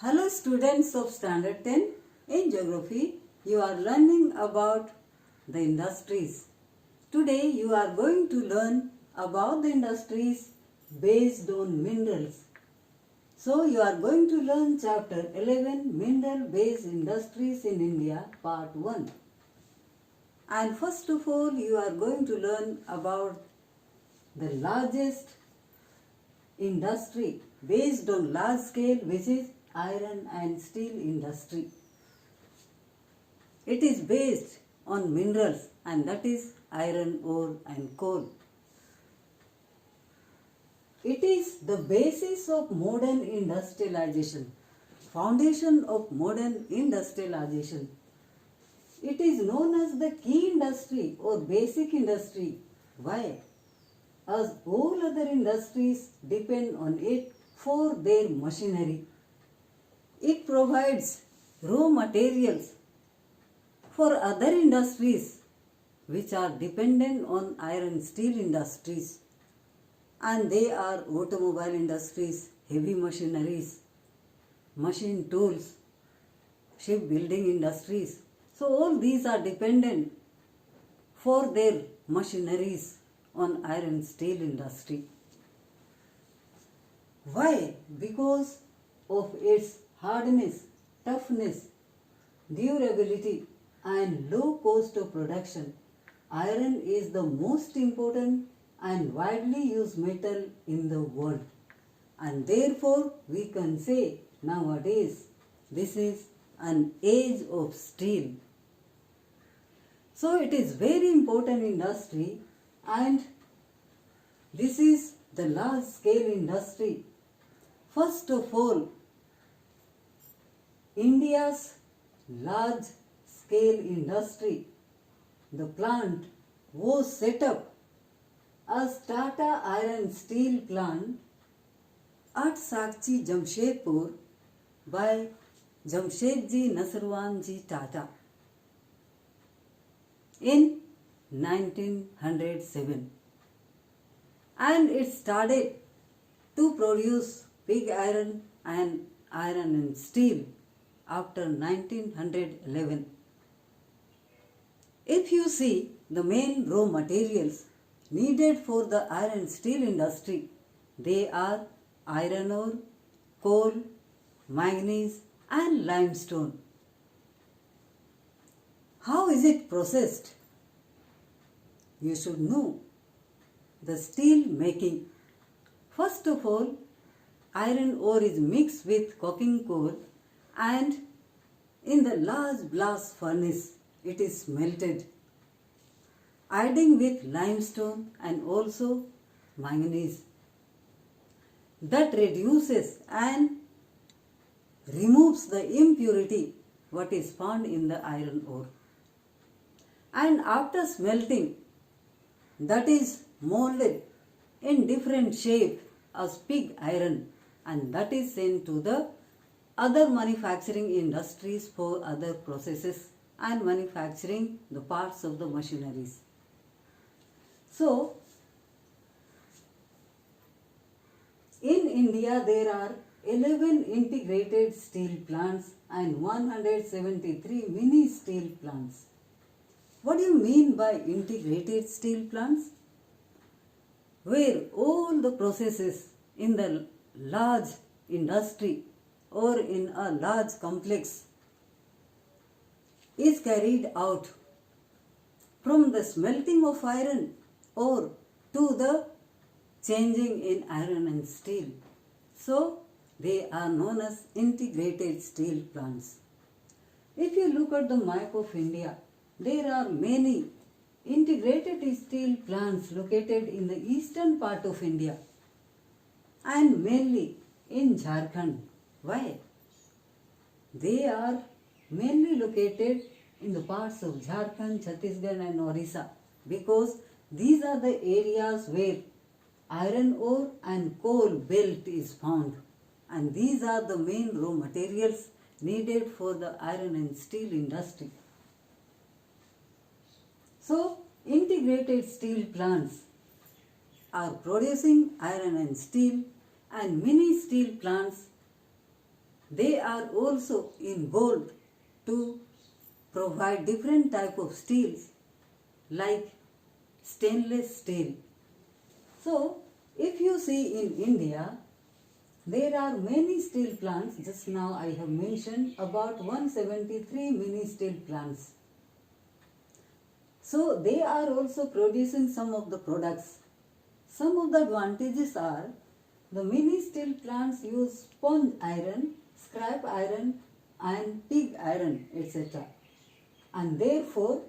Hello students of Standard 10. In Geography, you are learning about the industries. Today you are going to learn about the industries based on minerals. So you are going to learn chapter 11 Mineral Based Industries in India part 1. And first of all you are going to learn about the largest industry based on large scale, which is iron and steel industry. It is based on minerals, and that is iron ore and coal. It is the basis of modern industrialization, foundation of modern industrialization. It is known as the key industry or basic industry. Why? As all other industries depend on it for their machinery. It provides raw materials for other industries which are dependent on iron steel industries, and they are automobile industries, heavy machineries, machine tools, shipbuilding industries. So all these are dependent for their machineries on iron steel industry. Why? Because of its hardness, toughness, durability and low cost of production. Iron is the most important and widely used metal in the world, and therefore we can say nowadays this is an age of steel. So it is very important industry, and this is the large scale industry. First of all, India's large scale industry, the plant was set up as Tata Iron Steel Plant at Sakchi, Jamshedpur by Jamshedji Nasarwanji Tata in 1907, and it started to produce pig iron and steel after 1911. If you see the main raw materials needed for the iron steel industry, they are iron ore, coal, manganese and limestone. How is it processed? You should know the steel making. First of all, iron ore is mixed with coking coal, and in the large blast furnace it is smelted, adding with limestone and also manganese. That reduces and removes the impurity what is found in the iron ore. And after smelting, that is molded in different shape as pig iron, and that is sent to the other manufacturing industries for other processes and manufacturing the parts of the machineries. So, in India there are 11 integrated steel plants and 173 mini steel plants. What do you mean by integrated steel plants? Where all the processes in the large industry or in a large complex is carried out from the smelting of iron ore to the changing in iron and steel. So they are known as integrated steel plants. If you look at the map of India, there are many integrated steel plants located in the eastern part of India and mainly in Jharkhand. Why? They are mainly located in the parts of Jharkhand, Chhattisgarh and Orissa, because these are the areas where iron ore and coal belt is found, and these are the main raw materials needed for the iron and steel industry. So, integrated steel plants are producing iron and steel, and mini steel plants They are also involved to provide different type of steels like stainless steel. So, if you see in India, there are many steel plants. Just now I have mentioned about 173 mini steel plants. So, they are also producing some of the products. Some of the advantages are the mini steel plants use sponge iron, scrap iron and pig iron, etc. And therefore,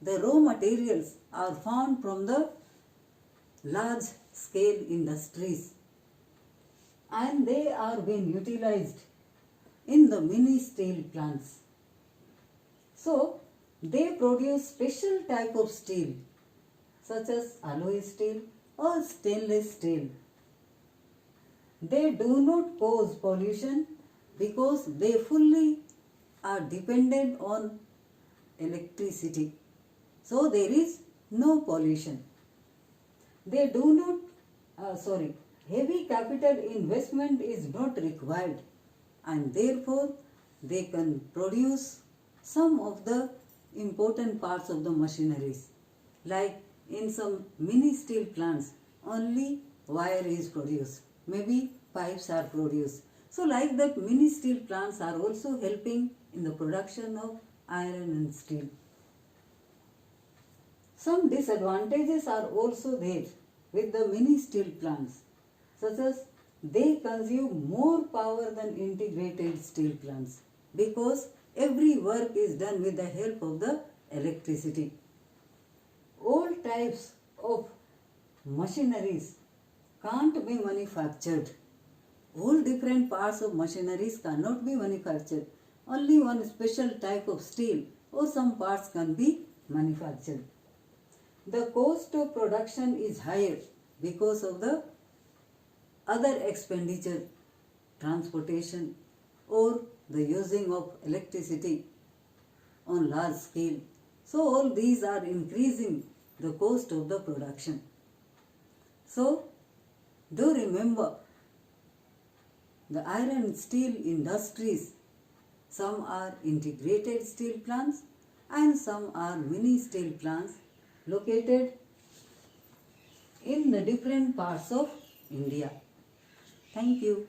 the raw materials are found from the large scale industries and they are being utilized in the mini steel plants. So, they produce special type of steel such as alloy steel or stainless steel. They do not cause pollution because they fully are dependent on electricity. So there is no pollution. They do not, heavy capital investment is not required and therefore they can produce some of the important parts of the machineries. Like in some mini steel plants, only wire is produced. Maybe pipes are produced. So like that, mini steel plants are also helping in the production of iron and steel. Some disadvantages are also there with the mini steel plants, such as they consume more power than integrated steel plants because every work is done with the help of the electricity. All types of machineries can't be manufactured. All different parts of machineries cannot be manufactured. Only one special type of steel or some parts can be manufactured. The cost of production is higher because of the other expenditure, transportation or the using of electricity on large scale. So all these are increasing the cost of the production. So do remember, the iron and steel industries, some are integrated steel plants and some are mini steel plants located in the different parts of India. Thank you.